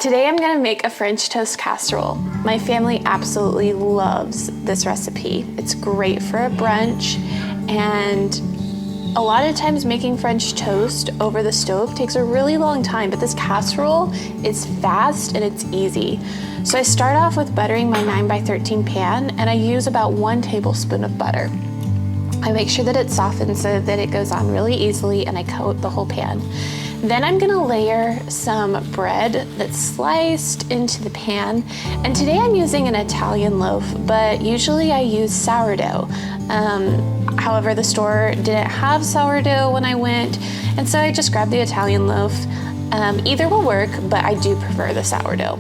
Today I'm gonna make a French toast casserole. My family absolutely loves this recipe. It's great for a brunch, and a lot of times making French toast over the stove takes a really long time, but this casserole is fast and it's easy. So I start off with buttering my 9x13 pan, and I use about 1 tablespoon of butter. I make sure that it's softened so that it goes on really easily, and I coat the whole pan. Then I'm gonna layer some bread that's sliced into the pan. And today I'm using an Italian loaf, but usually I use sourdough. However, the store didn't have sourdough when I went, and so I just grabbed the Italian loaf. Either will work, but I do prefer the sourdough.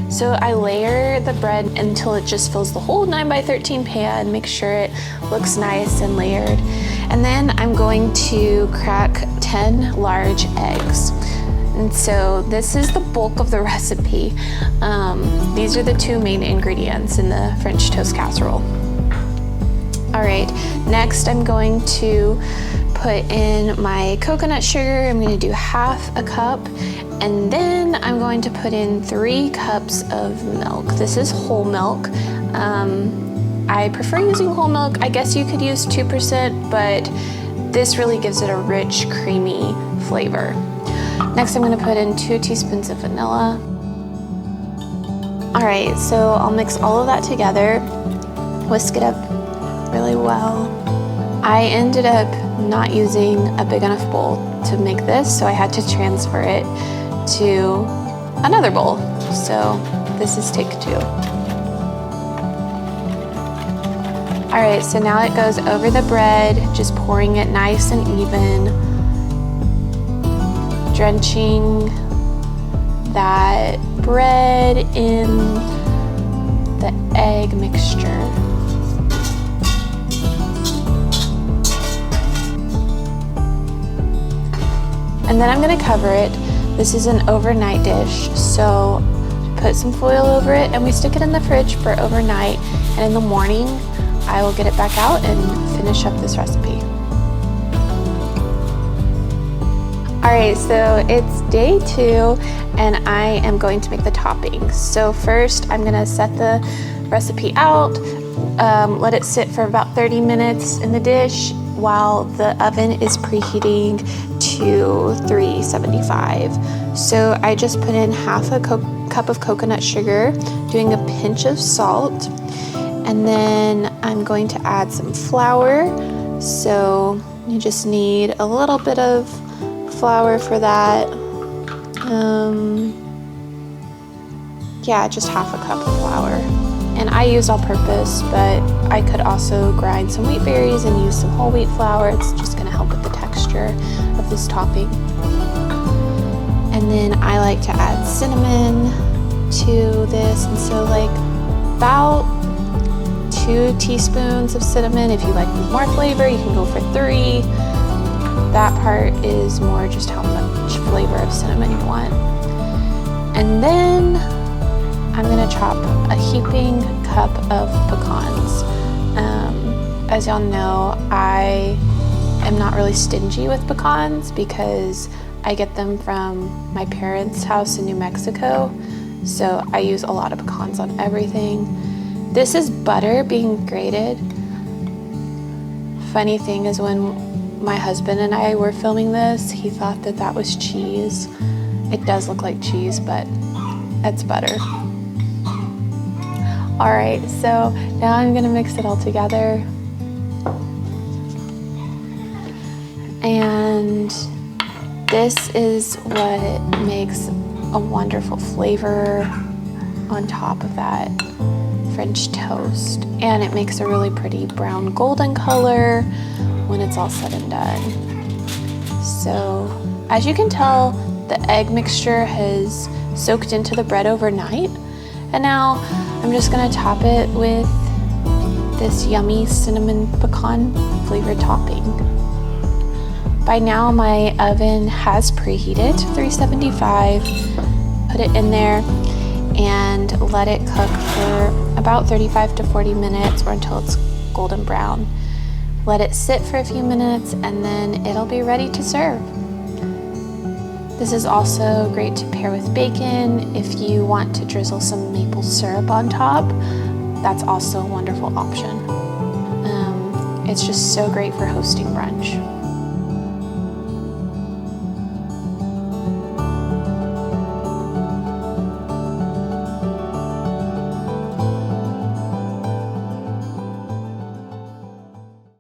So I layer the bread until it just fills the whole 9x13 pan, make sure it looks nice and layered. And then I'm going to crack 10 large eggs. And so this is the bulk of the recipe. These are the 2 main ingredients in the French toast casserole. All right, next I'm going to put in my coconut sugar. I'm gonna do 1/2 cup. And then I'm going to put in 3 cups of milk. This is whole milk. I prefer using whole milk. I guess you could use 2%, but this really gives it a rich, creamy flavor. Next, I'm gonna put in 2 teaspoons of vanilla. All right, so I'll mix all of that together, whisk it up really well. I ended up not using a big enough bowl to make this, so I had to transfer it to another bowl. So this is take 2. All right, so now it goes over the bread, just pouring it nice and even, drenching that bread in the egg mixture. And then I'm gonna cover it. This is an overnight dish, so put some foil over it and we stick it in the fridge for overnight. And in the morning, I will get it back out and finish up this recipe. All right, so it's day 2 and I am going to make the toppings. So first I'm gonna set the recipe out, let it sit for about 30 minutes in the dish while the oven is preheating to 375. So I just put in 1/2 cup of coconut sugar, doing a pinch of salt, and then I'm going to add some flour. So you just need a little bit of flour for that. Yeah, just 1/2 cup of flour. And I use all-purpose, but I could also grind some wheat berries and use some whole wheat flour. It's just gonna help with the texture of this topping. And then I like to add cinnamon to this, and so like about 2 teaspoons of cinnamon. If you like more flavor, you can go for 3. That part is more just how much flavor of cinnamon you want. And then I'm gonna chop a heaping cup of pecans. As y'all know, I am not really stingy with pecans because I get them from my parents' house in New Mexico. So I use a lot of pecans on everything. This is butter being grated. Funny thing is, when my husband and I were filming this, he thought that that was cheese. It does look like cheese, but it's butter. All right, so now I'm gonna mix it all together. And this is what makes a wonderful flavor on top of that French toast. And it makes a really pretty brown golden color when it's all said and done. So as you can tell, the egg mixture has soaked into the bread overnight. And now I'm just gonna top it with this yummy cinnamon pecan flavored topping. By now my oven has preheated to 375. Put it in there and let it cook for about 35 to 40 minutes or until it's golden brown. Let it sit for a few minutes and then it'll be ready to serve. This is also great to pair with bacon. If you want to drizzle some maple syrup on top, that's also a wonderful option. It's just so great for hosting brunch.